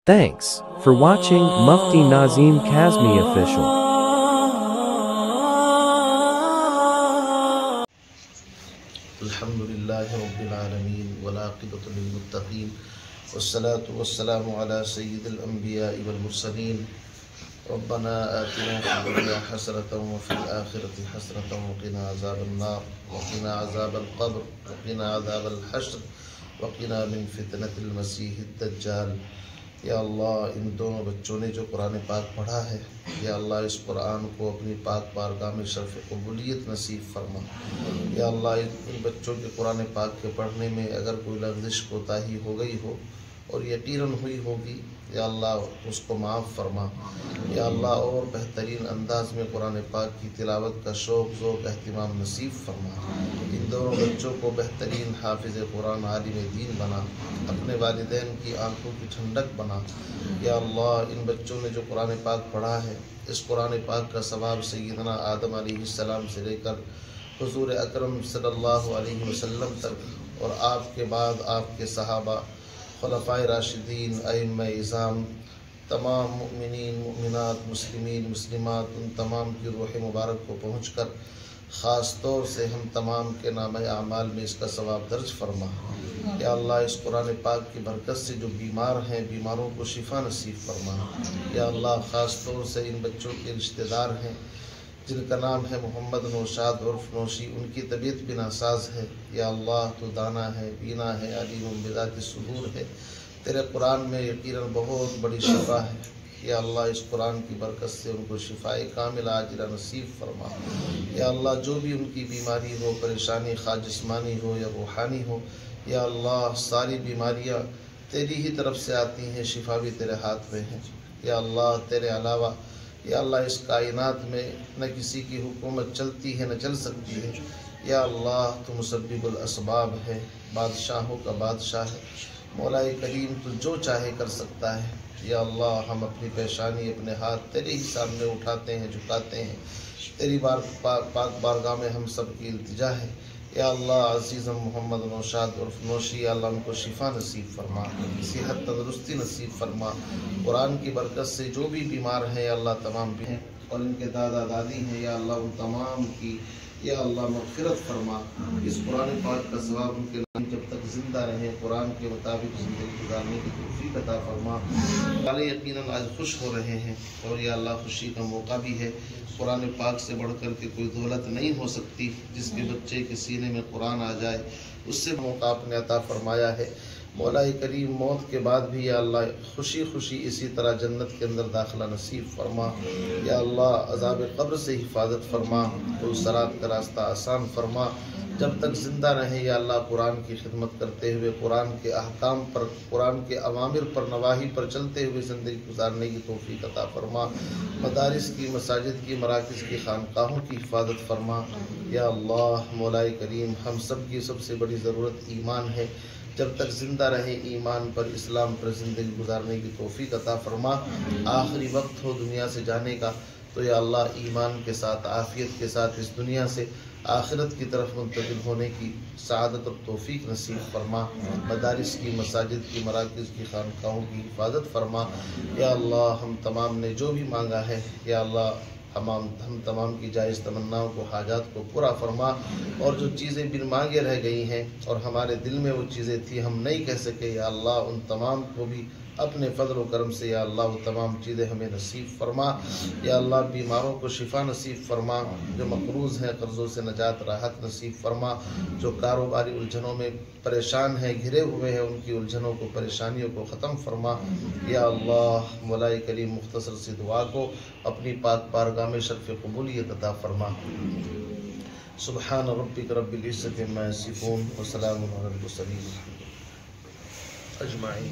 Thanks for watching Mufti Nazim Kazmi Official. Alhamdulillahi Rabbil Alameen wal-aqibatu lil-muttaqeen was-salatu was-salamu ala sayyidil anbiya'i wal-mursaleen. Rabbana atina fid dunya hasanatan wa fil akhirati hasanatan wa qina azaban nar wa qina azabal qabr wa qina azabal hashr wa qina min fitnatil masiihid dajjal. یا اللہ ان دونوں بچوں نے جو قرآن پاک پڑھا ہے، یا اللہ اس قرآن کو اپنی پاک بارگاہ میں شرف قبولیت نصیب فرما۔ یا اللہ ان بچوں کے قرآن پاک کے پڑھنے میں اگر کوئی لغزش کوتاہی ہو گئی ہو اور یقیناً ہوئی ہوگی، یا اللہ اس کو معاف فرما۔ یا اللہ اور بہترین انداز میں قرآن پاک کی تلاوت کا شوق ذوق اہتمام نصیب فرما۔ ان دونوں بچوں کو بہترین حافظ قرآن عالم دین بنا، اپنے والدین کی آنکھوں کی ٹھنڈک بنا۔ یا اللہ ان بچوں نے جو قرآن پاک پڑھا ہے، اس قرآن پاک کا ثواب سیدنا آدم علیہ السلام سے لے کر حضور اکرم صلی اللہ علیہ وسلم تک اور آپ کے بعد آپ کے صحابہ، خلفائے راشدین، ائمہ اعظام، تمام مؤمنین مؤمنات، مسلمین مسلمات، ان تمام کی روح مبارک کو پہنچ کر خاص طور سے ہم تمام کے نامہ اعمال میں اس کا ثواب درج فرما۔ یا اللہ اس قرآن پاک کی برکت سے جو بیمار ہیں، بیماروں کو شفا نصیب فرما۔ یا اللہ خاص طور سے ان بچوں کے رشتہ دار ہیں جن کا نام ہے محمد نوشاد عرف نوشی، ان کی طبیعت بھی ناساز ہے۔ یا اللہ تو دانا ہے، بینا ہے، علیم بذات الصدور ہے، تیرے قرآن میں یقیناً بہت بڑی شفا ہے۔ یا اللہ اس قرآن کی برکت سے ان کو شفائے کاملہ عاجلہ نصیب فرما۔ یا اللہ جو بھی ان کی بیماری ہو، پریشانی خواہ جسمانی ہو یا روحانی ہو، یا اللہ ساری بیماریاں تیری ہی طرف سے آتی ہیں، شفا بھی تیرے ہاتھ میں ہے۔ یا اللہ تیرے علاوہ یا اللہ اس کائنات میں نہ کسی کی حکومت چلتی ہے نہ چل سکتی ہے۔ یا اللہ تو مسبب الاسباب ہے، بادشاہوں کا بادشاہ ہے، مولا کریم تو جو چاہے کر سکتا ہے۔ یا اللہ ہم اپنی پیشانی، اپنے ہاتھ تیرے ہی سامنے اٹھاتے ہیں، جھکاتے ہیں، تیری پاک بارگاہ میں ہم سب کی التجا ہے۔ یا اللہ عزیزم محمد نوشاد عرف نوشی، یا اللہ ان کو شفا نصیب فرما، صحت تندرستی نصیب فرما۔ قرآن کی برکت سے جو بھی بیمار ہیں یا اللہ تمام بھی ہیں، اور ان کے دادا دادی ہیں، یا اللہ ان تمام کی یا اللہ مغفرت فرما۔ اس قرآن پاک کا ثواب ان کے نام جب تک زندہ رہیں قرآن کے مطابق زندگی گزارنے کی توفیق عطا فرما۔ والے یقیناً آج خوش ہو رہے ہیں، اور یا اللہ خوشی کا موقع بھی ہے۔ قرآن پاک سے بڑھ کر کے کوئی دولت نہیں ہو سکتی، جس کے بچے کے سینے میں قرآن آ جائے اس سے موقع اپنے عطا فرمایا ہے۔ مولا کریم موت کے بعد بھی یا اللہ خوشی خوشی اسی طرح جنت کے اندر داخلہ نصیب فرما۔ یا اللہ عذاب قبر سے حفاظت فرما، تو صراط کا راستہ آسان فرما۔ جب تک زندہ رہیں یا اللہ قرآن کی خدمت کرتے ہوئے، قرآن کے احکام پر، قرآن کے اوامر پر، نواہی پر چلتے ہوئے زندگی گزارنے کی توفیق عطا فرما۔ مدارس کی، مساجد کی، مراکز کی، خانقاہوں کی حفاظت فرما۔ یا اللہ مولا کریم ہم سب کی سب سے بڑی ضرورت ایمان ہے، جب تک زندہ رہیں ایمان پر، اسلام پر زندگی گزارنے کی توفیق عطا فرما۔ آخری وقت ہو دنیا سے جانے کا تو یا اللہ ایمان کے ساتھ، عافیت کے ساتھ اس دنیا سے آخرت کی طرف منتقل ہونے کی سعادت اور توفیق نصیب فرما۔ مدارس کی، مساجد کی، مراکز کی، خانقاہوں کی حفاظت فرما۔ یا اللہ ہم تمام نے جو بھی مانگا ہے یا اللہ ہم تمام کی جائز تمناؤں کو، حاجات کو پورا فرما، اور جو چیزیں بن مانگے رہ گئی ہیں اور ہمارے دل میں وہ چیزیں تھیں ہم نہیں کہہ سکے، یا اللہ ان تمام کو بھی اپنے فضل و کرم سے یا اللہ وہ تمام چیزیں ہمیں نصیب فرما۔ یا اللہ بیماروں کو شفا نصیب فرما، جو مقروض ہیں قرضوں سے نجات راحت نصیب فرما، جو کاروباری الجھنوں میں پریشان ہیں، گھرے ہوئے ہیں، ان کی الجھنوں کو، پریشانیوں کو ختم فرما۔ یا اللہ مولا کریم مختصر سی دعا کو اپنی پاک بارگاہ میں شرف قبولیت عطا فرما۔ سبحان ربک رب العزت عما یصفون وسلام علی المرسلین اجمعین۔